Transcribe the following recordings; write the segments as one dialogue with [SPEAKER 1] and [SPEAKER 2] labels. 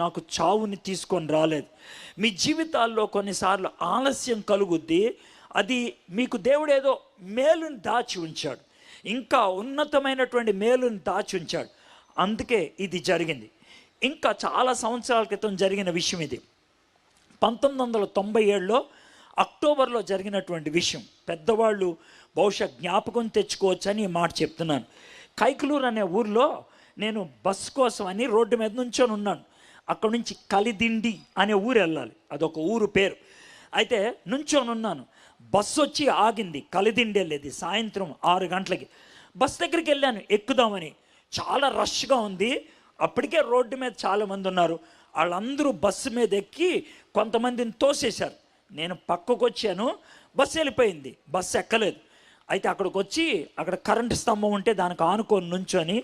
[SPEAKER 1] నాకు చావుని తీసుకొని రాలేదు. మీ జీవితాల్లో కొన్నిసార్లు ఆలస్యం కలుగుద్ది. అది మీకు దేవుడు ఏదో మేలుని దాచి ఉంచాడు, ఇంకా ఉన్నతమైనటువంటి మేలుని దాచి ఉంచాడు. అందుకే ఇది జరిగింది. ఇంకా చాలా సంవత్సరాల క్రితం జరిగిన విషయం ఇది. 1997లో అక్టోబర్లో జరిగినటువంటి విషయం. పెద్దవాళ్ళు బహుశా జ్ఞాపకం తెచ్చుకోవచ్చని ఈ మాట చెప్తున్నాను. కైకలూరు అనే ఊర్లో నేను బస్సు కోసం అని రోడ్డు మీద నుంచొని ఉన్నాను. అక్కడ నుంచి కలిదిండి అనే ఊరు వెళ్ళాలి, అదొక ఊరు పేరు. అయితే నుంచొని ఉన్నాను, బస్సు వచ్చి ఆగింది. కలిదిండి వెళ్ళేది. సాయంత్రం 6 గంటలకి బస్ దగ్గరికి వెళ్ళాను ఎక్కుదామని. చాలా రష్గా ఉంది. అప్పటికే రోడ్డు మీద చాలామంది ఉన్నారు. వాళ్ళందరూ బస్సు మీద ఎక్కి కొంతమందిని తోసేశారు. నేను పక్కకు వచ్చాను, బస్సు వెళ్ళిపోయింది, బస్సు ఎక్కలేదు. అయితే అక్కడికి వచ్చి అక్కడ కరెంటు స్తంభం ఉంటే దానికి ఆనుకొని నుంచొని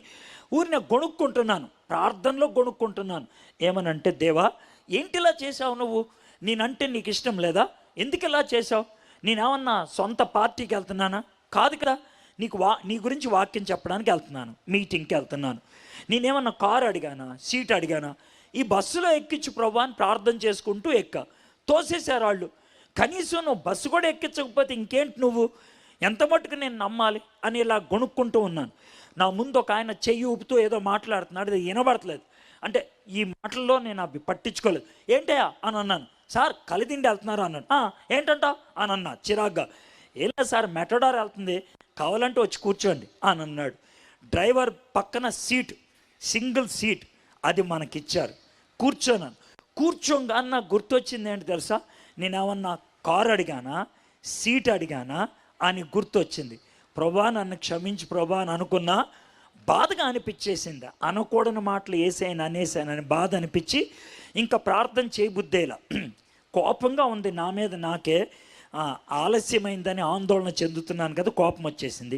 [SPEAKER 1] ఊరిని గొణుక్కుంటున్నాను, ప్రార్థనలో గొణుక్కుంటున్నాను. ఏమనంటే, దేవా ఏంటి ఇలా చేసావు నువ్వు? నేనంటే నీకు ఇష్టం లేదా? ఎందుకు ఇలా చేసావు? నేనేమన్నా సొంత పార్టీకి వెళ్తున్నానా? కాదు కదా. నీ గురించి వాక్యం చెప్పడానికి వెళ్తున్నాను, మీటింగ్కి వెళ్తున్నాను. నేనేమన్నా కారు అడిగానా, సీట్ అడిగానా? ఈ బస్సులో ఎక్కించు ప్రభా అని ప్రార్థన చేసుకుంటూ తోసేశారు వాళ్ళు. కనీసం నువ్వు బస్సు కూడా ఎక్కించకపోతే ఇంకేంటి నువ్వు? ఎంత మట్టుకు నేను నమ్మాలి అని ఇలా గొణుక్కుంటూ ఉన్నాను. నా ముందు ఒక ఆయన చెయ్యి ఊపుతూ ఏదో మాట్లాడుతున్నాడు, అది వినబడట్లేదు. అంటే ఈ మాటల్లో నేను అవి పట్టించుకోలేదు. ఏంటయ్యా అని అన్నాను. సార్ కలిదిండి వెళ్తున్నారు అన్నాడు. ఏంటంట అని అన్నా చిరాగ్గా. ఏం లేదు సార్, మెటడార్ వెళ్తుంది, కావాలంటే వచ్చి కూర్చోండి అని అన్నాడు. డ్రైవర్ పక్కన సీట్, సింగిల్ సీట్, అది మనకిచ్చారు. కూర్చోగా నాకు గుర్తొచ్చింది ఏంటి తెలుసా? నేనేమన్నా కారు అడిగానా, సీట్ అడిగానా అని గుర్తొచ్చింది. ప్రభా నన్ను క్షమించి ప్రభా అని అనుకున్నా. బాధగా అనిపించేసింది. అనకూడని మాటలు అనేసానని బాధ అనిపించి ఇంకా ప్రార్థన చేయబుద్దేలా. కోపంగా ఉంది నా మీద నాకే. ఆలస్యమైందని ఆందోళన చెందుతున్నాను కదా, కోపం వచ్చేసింది.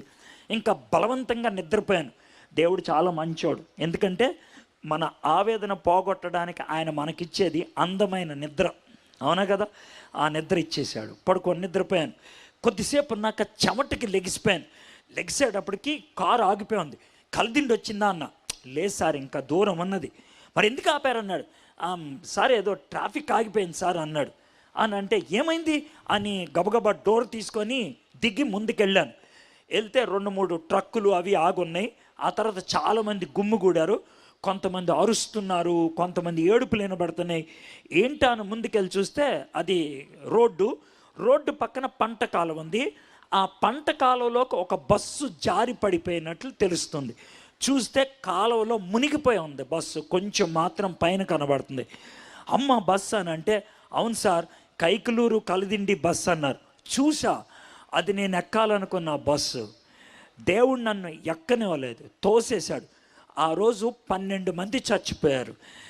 [SPEAKER 1] ఇంకా బలవంతంగా నిద్రపోయాను. దేవుడు చాలా మంచోడు. ఎందుకంటే మన ఆవేదన పోగొట్టడానికి ఆయన మనకిచ్చేది అందమైన నిద్ర, అవునా కదా? ఆ నిద్ర ఇచ్చేశాడు. పడుకొని నిద్రపోయాను. కొద్దిసేపు నాకు చెమటకి లెగిసిపోయాను. లెగిసేటప్పటికి కారు ఆగిపోయింది. కలిదిండి వచ్చిందా అన్న. లేదు సార్, ఇంకా దూరం ఉన్నది. మరి ఎందుకు ఆపారన్నాడు. సార్ ఏదో ట్రాఫిక్ ఆగిపోయింది సార్ అన్నాడు. అని అంటే ఏమైంది అని గబగబా డోర్ తీసుకొని దిగి ముందుకెళ్ళాను. వెళ్తే 2-3 ట్రక్కులు అవి ఆగున్నాయి. ఆ తర్వాత చాలామంది గుమ్మిగూడారు. కొంతమంది అరుస్తున్నారు, కొంతమంది ఏడుపులు వినబడుతున్నాయి. ఏంటా అని ముందుకెళ్ళి చూస్తే అది రోడ్డు పక్కన పంట కాలువ ఉంది. ఆ పంట కాలువలోకి ఒక బస్సు జారి పడిపోయినట్లు తెలుస్తుంది. చూస్తే కాలువలో మునిగిపోయి ఉంది బస్సు, కొంచెం మాత్రం పైన కనబడుతుంది. అమ్మ బస్సు అని అంటే, అవును సార్ కైకలూరు కలిదిండి బస్సు అన్నారు. చూసా, అది నేను ఎక్కాలనుకున్న బస్సు. దేవుడు నన్ను ఎక్కనివ్వలేదు, తోసేశాడు. ఆ రోజు 12 మంది చచ్చిపోయారు.